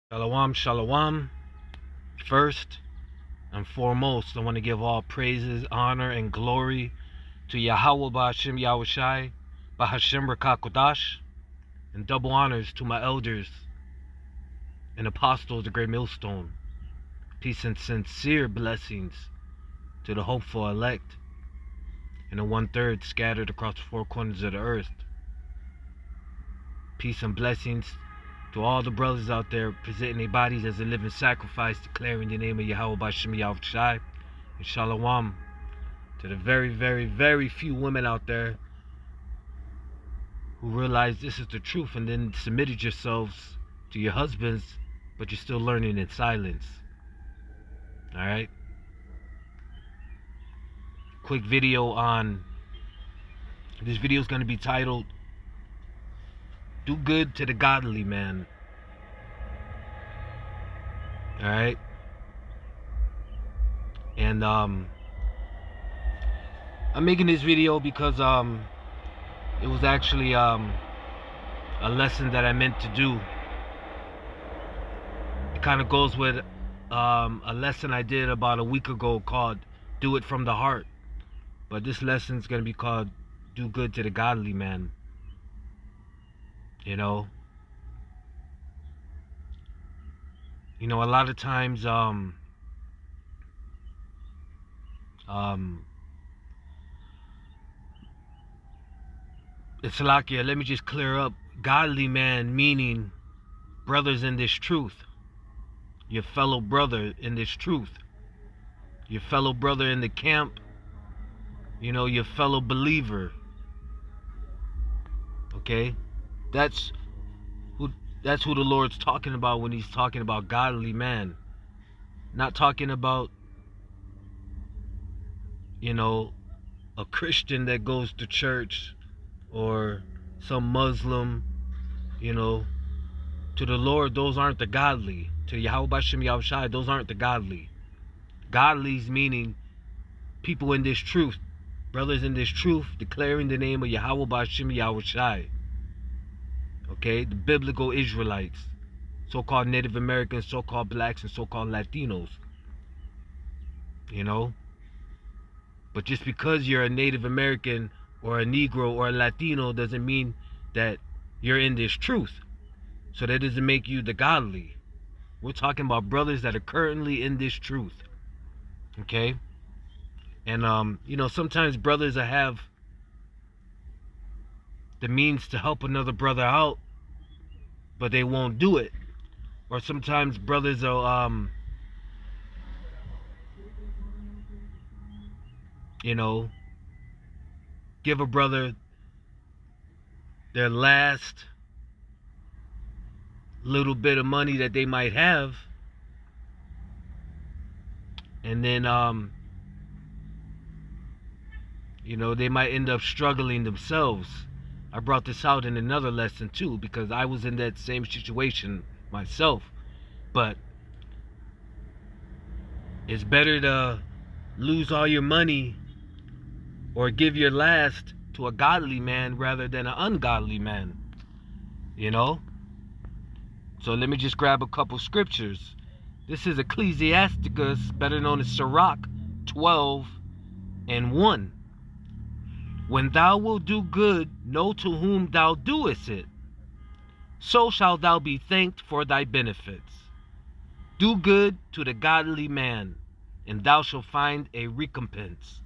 Shalom, shalom. First and foremost, I want to give all praises, honor, and glory to Yahweh Ba'Hashem Yahushai, Ba'Hashem Rakakodash, and double honors to my elders and apostles of the Great Millstone. Peace and sincere blessings to the hopeful elect and the 1/3 scattered across the four corners of the earth. Peace and blessings to all the brothers out there presenting their bodies as a living sacrifice, declaring the name of Yahweh Ba'Hashem Yahushai, and shalom to the very, very, very few women out there who realize this is the truth and then submitted yourselves to your husbands, but you're still learning in silence. Alright? Quick video on this video is going to be titled "Do Good to the Godly Man." Alright? And I'm making this video because it was actually a lesson that I meant to do. It kind of goes with a lesson I did about a week ago called "Do It From the Heart." But this lesson is going to be called "Do Good to the Godly Man." You know, a lot of times it's like, yeah, let me just clear up. Godly man meaning brothers in this truth. Your fellow brother in this truth. Your fellow brother in the camp. Your fellow believer. Okay? That's who the Lord's talking about when he's talking about godly man. Not talking about, a Christian that goes to church or some Muslim. To the Lord, those aren't the godly. To Yahweh Ba'Hashem Yahushai, those aren't the godly. Godly's meaning people in this truth, brothers in this truth, declaring the name of Yahweh Ba'Hashem Yahushai. Okay, the biblical Israelites, so-called Native Americans, so-called blacks, and so-called Latinos. But just because you're a Native American or a Negro or a Latino doesn't mean that you're in this truth. So that doesn't make you the godly. We're talking about brothers that are currently in this truth. Okay? And, sometimes brothers that have the means to help another brother out, but they won't do it. Or sometimes brothers will, give a brother their last little bit of money that they might have, and then they might end up struggling themselves. I brought this out in another lesson too, because I was in that same situation myself. But it's better to lose all your money or give your last to a godly man rather than an ungodly man. So let me just grab a couple scriptures. This is Ecclesiasticus, better known as Sirach 12:1. When thou wilt do good, know to whom thou doest it. So shalt thou be thanked for thy benefits. Do good to the godly man, and thou shalt find a recompense.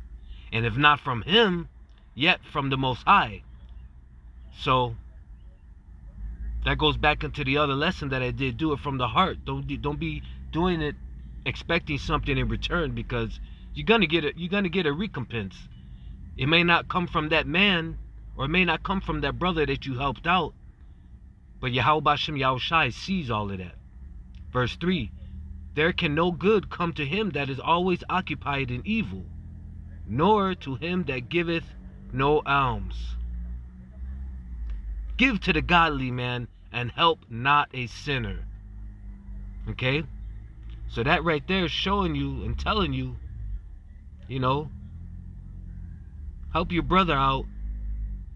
And if not from him, yet from the Most High. So that goes back into the other lesson that I did. Do it from the heart. Don't be doing it expecting something in return, because you're gonna get a recompense. It may not come from that man, or it may not come from that brother that you helped out, but Yahweh Ba'Hashem Yahushai sees all of that. Verse 3, there can no good come to him that is always occupied in evil, nor to him that giveth no alms. Give to the godly man, and help not a sinner. Okay? So that right there is showing you and telling you, help your brother out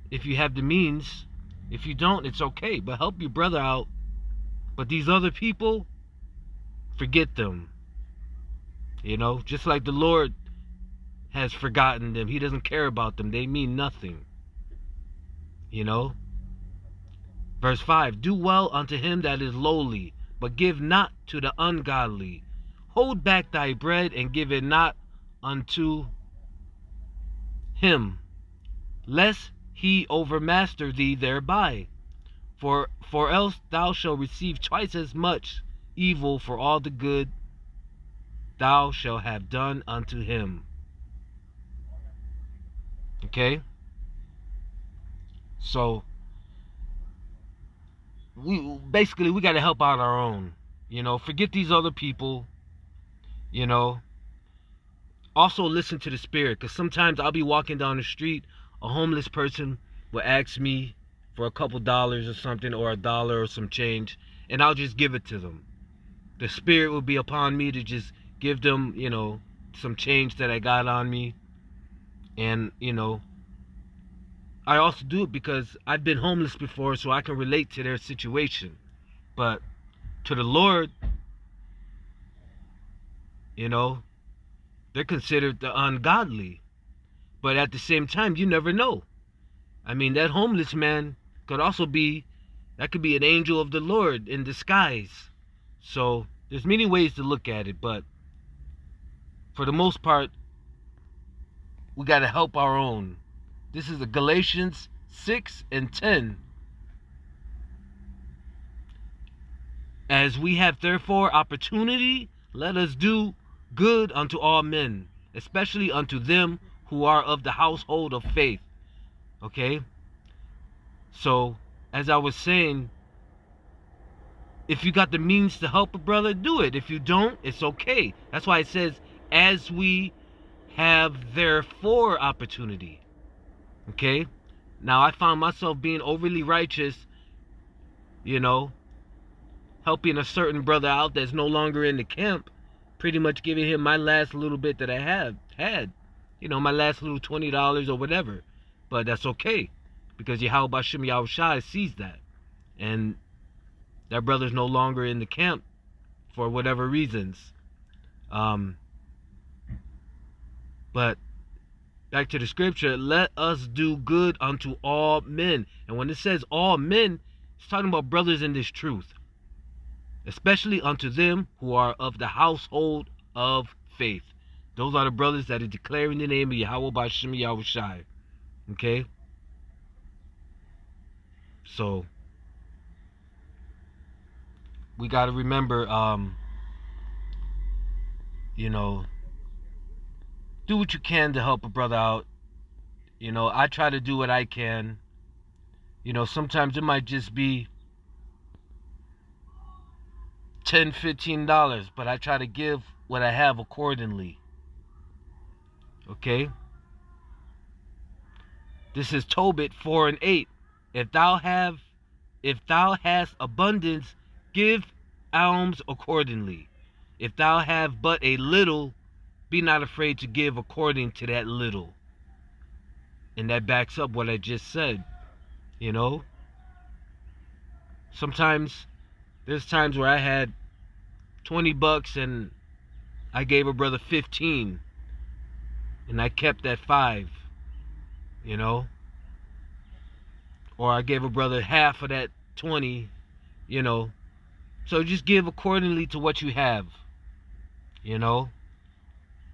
if you have the means. If you don't, it's okay. But help your brother out. But these other people, forget them. Just like the Lord has forgotten them. He doesn't care about them. They mean nothing. Verse 5, do well unto him that is lowly, but give not to the ungodly. Hold back thy bread and give it not unto him, lest he overmaster thee thereby. For else thou shalt receive twice as much evil for all the good thou shalt have done unto him. Okay? So, we got to help out our own. Forget these other people. Also listen to the Spirit, because sometimes I'll be walking down the street, a homeless person will ask me for a couple dollars or something, or $1 or some change, and I'll just give it to them. The Spirit will be upon me to just give them, some change that I got on me. And, I also do it because I've been homeless before, so I can relate to their situation. But to the Lord, they're considered the ungodly. But at the same time, you never know. I mean, that homeless man could also be an angel of the Lord in disguise. So there's many ways to look at it, but for the most part, we got to help our own. This is the Galatians 6:10. As we have therefore opportunity, let us do good unto all men, especially unto them who are of the household of faith. Okay? So, as I was saying, if you got the means to help a brother, do it. If you don't, it's okay. That's why it says, as we have therefore opportunity. Okay? Now, I found myself being overly righteous, helping a certain brother out that's no longer in the camp, pretty much giving him my last little bit that I had, my last little $20 or whatever. But that's okay, because Yahweh Bashem Yahushai sees that, and that brother's no longer in the camp for whatever reasons. But back to the scripture, let us do good unto all men. And when it says all men, it's talking about brothers in this truth, especially unto them who are of the household of faith. Those are the brothers that are declaring the name of Yahweh Bashem Yahushai. Okay? So, we got to remember, do what you can to help a brother out. I try to do what I can. Sometimes it might just be $10, $15, but I try to give what I have accordingly. Okay? This is Tobit 4:8. If thou hast abundance, give alms accordingly. If thou have but a little, be not afraid to give according to that little. And that backs up what I just said. Sometimes there's times where I had $20 and I gave a brother 15, and I kept that 5. Or I gave a brother half of that 20. So just give accordingly to what you have.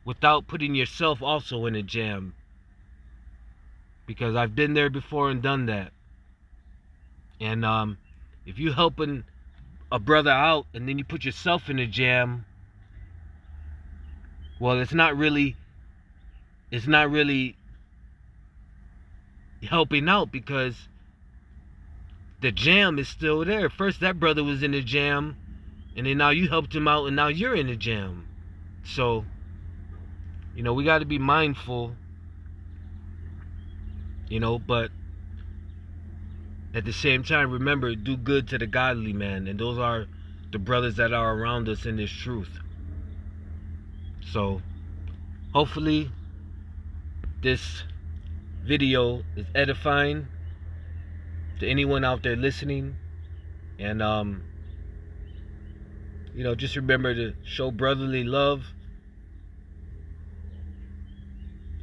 Without putting yourself also in a jam, because I've been there before and done that. And if you helping a brother out and then you put yourself in a jam, well, it's not really helping out, because the jam is still there. First that brother was in a jam, and then now you helped him out, and now you're in a jam. So we got to be mindful, but at the same time, remember, do good to the godly, man. And those are the brothers that are around us in this truth. So, hopefully, this video is edifying to anyone out there listening. And, Just remember to show brotherly love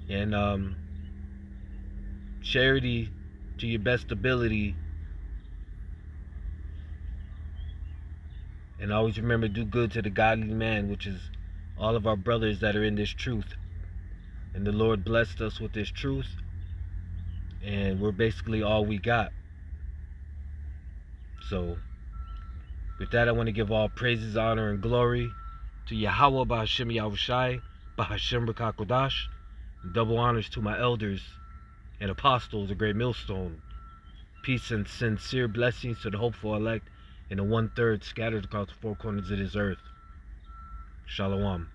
and charity to your best ability. And always remember to do good to the godly man, which is all of our brothers that are in this truth. And the Lord blessed us with this truth. And we're basically all we got. So, with that, I want to give all praises, honor, and glory to Yahweh B'Hashem Yahushai, B'Hashem B'Kakodash. Double honors to my elders and apostles, the great millstone. Peace and sincere blessings to the hopeful elect and the 1/3 scattered across the four corners of this earth. Shalom.